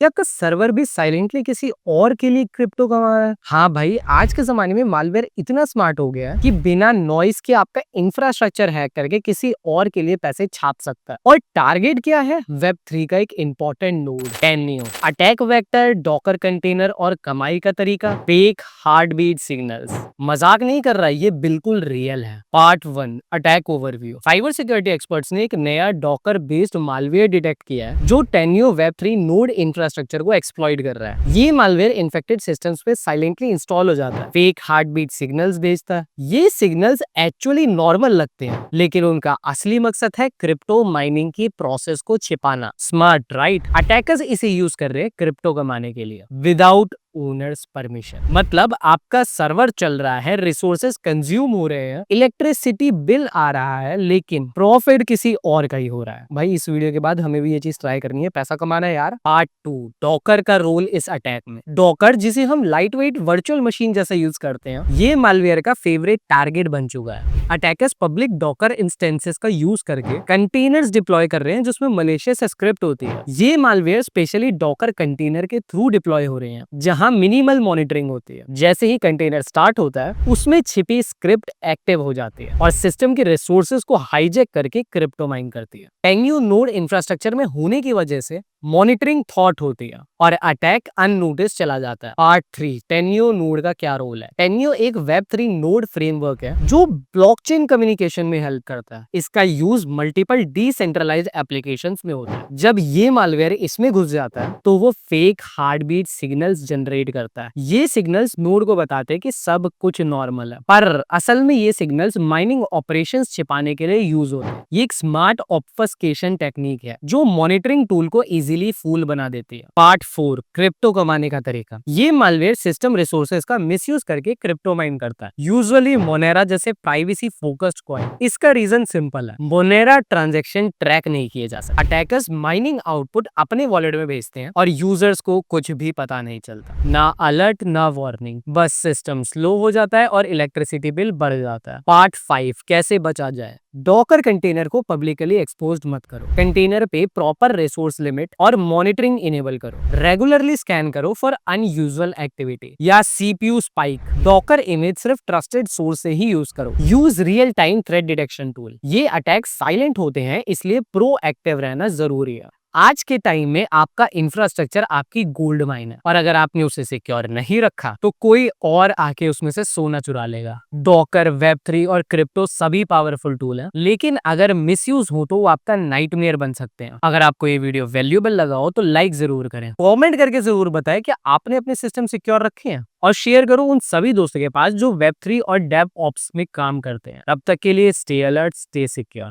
क्या आपका सर्वर भी साइलेंटली किसी और के लिए क्रिप्टो कमा रहा है? हाँ भाई, आज के जमाने में मालवेयर इतना स्मार्ट हो गया है कि बिना नॉइस के आपका इंफ्रास्ट्रक्चर हैक करके किसी और के लिए पैसे छाप सकता है। और टारगेट क्या है? वेब 3 का एक इंपॉर्टेंट नोड, टेन्यो। अटैक वेक्टर, डॉकर कंटेनर और कमाई का तरीका, फेक हार्ट बीट सिग्नल्स। मजाक नहीं कर रहा, ये बिल्कुल रियल है। Part 1, attack overview. Cyber security experts ने एक नया डॉकर बेस्ड मालवेयर डिटेक्ट किया है जो टेन्यो वेब 3 नोड इंफ्रास्ट्रक्चर को एक्सप्लॉइट कर रहा है। ये मालवेयर इन्फेक्टेड सिस्टम्स पे साइलेंटली इंस्टॉल हो जाता है, फेक हार्ट बीट सिग्नल्स भेजता है। ये सिग्नल्स एक्चुअली नॉर्मल लगते हैं, लेकिन उनका असली मकसद है क्रिप्टो माइनिंग की प्रोसेस को छिपाना। Smart right? अटैकर्स इसे यूज कर रहे हैं क्रिप्टो कमाने के लिए विदाउट ओनर्स परमिशन। मतलब आपका सर्वर चल रहा है, रिसोर्सेज कंज्यूम हो रहे हैं, इलेक्ट्रिसिटी बिल आ रहा है, लेकिन प्रॉफिट किसी और का ही हो रहा है। भाई इस वीडियो के बाद हमें भी ये चीज ट्राई करनी है, पैसा कमाना है यार। पार्ट 2, डॉकर का रोल इस अटैक में। डॉकर, जिसे हम लाइट वेट वर्चुअल मशीन जैसा यूज करते हैं, ये मालवेयर का फेवरेट टारगेट बन चुका है। अटैकर्स पब्लिक डॉकर इंस्टेंसेस का यूज करके कंटेनर्स डिप्लॉय कर रहे हैं जिसमें मलेशियस स्क्रिप्ट होती है। ये मालवेयर स्पेशली डॉकर कंटेनर के थ्रू डिप्लॉय हो रहे हैं जहां मिनिमल मॉनिटरिंग होती है। जैसे ही कंटेनर स्टार्ट होता है, उसमें छिपी स्क्रिप्ट एक्टिव हो जाती है और सिस्टम के रिसोर्सेज को हाईजैक करके क्रिप्टो माइन करती है। टेन्यो नोड इंफ्रास्ट्रक्चर में होने की वजह से मॉनिटरिंग थॉट होती है और अटैक अननोटिस चला जाता है। पार्ट 3, टेन्यो नोड का क्या रोल है? टेन्यो एक वेब 3 नोड फ्रेमवर्क है जो ब्लॉकचेन कम्युनिकेशन में हेल्प करता है। इसका यूज मल्टीपल डिसेंट्रलाइज्ड एप्लीकेशंस में होता है। जब ये मालवेयर इसमें घुस जाता है तो वो fake heart beat signals generate करता है। ये सिग्नल्स नोड को बताते हैं कि सब कुछ नॉर्मल है, पर असल में ये सिग्नल्स माइनिंग ऑपरेशंस छिपाने के लिए यूज होते हैं। ये एक स्मार्ट ऑब्फस्केशन टेक्निक है जो मॉनिटरिंग टूल को इजीली फूल बना देती है। पार्ट 4, क्रिप्टो कमाने का तरीका। ये मालवेयर सिस्टम रिसोर्सेज का मिसयूज करके क्रिप्टो माइन करता है, यूजुअली मोनेरा जैसे प्राइवेसी फोकस्ड कॉइन। इसका रीजन सिंपल है, मोनेरा ट्रांजैक्शन ट्रैक नहीं किए जा सकते। अटैकर्स माइनिंग आउटपुट अपने वॉलेट में भेजते हैं और यूजर्स को कुछ भी पता नहीं चलता, ना अलर्ट ना वार्निंग, बस सिस्टम स्लो हो जाता है और इलेक्ट्रिसिटी बिल बढ़ जाता है। पार्ट 5, कैसे बचा जाए? डॉकर कंटेनर को पब्लिकली एक्सपोज्ड मत करो। कंटेनर पे प्रॉपर रिसोर्स लिमिट और मॉनिटरिंग इनेबल करो। रेगुलरली स्कैन करो फॉर अनयूजुअल एक्टिविटी या सीपीयू स्पाइक। डॉकर इमेज सिर्फ ट्रस्टेड सोर्स से ही यूज करो। Use real time threat detection tool. ये अटैक साइलेंट होते हैं, इसलिए प्रोएक्टिव रहना जरूरी है। आज के टाइम में आपका इंफ्रास्ट्रक्चर आपकी गोल्ड माइन है और अगर आपने उसे सिक्योर नहीं रखा तो कोई और आके उसमें से सोना चुरा लेगा। डॉकर, वेब 3 और क्रिप्टो सभी पावरफुल टूल हैं, लेकिन अगर मिसयूज हो तो वो आपका नाइटमेयर बन सकते हैं। अगर आपको ये वीडियो वैल्यूएबल लगा हो तो लाइक जरूर करें, कमेंट करके जरूर बताएं कि आपने अपने सिस्टम सिक्योर रखे हैं और शेयर करो उन सभी दोस्तों के पास जो वेब 3 और डेव ऑप्स में काम करते हैं। तब तक के लिए स्टे अलर्ट, स्टे सिक्योर।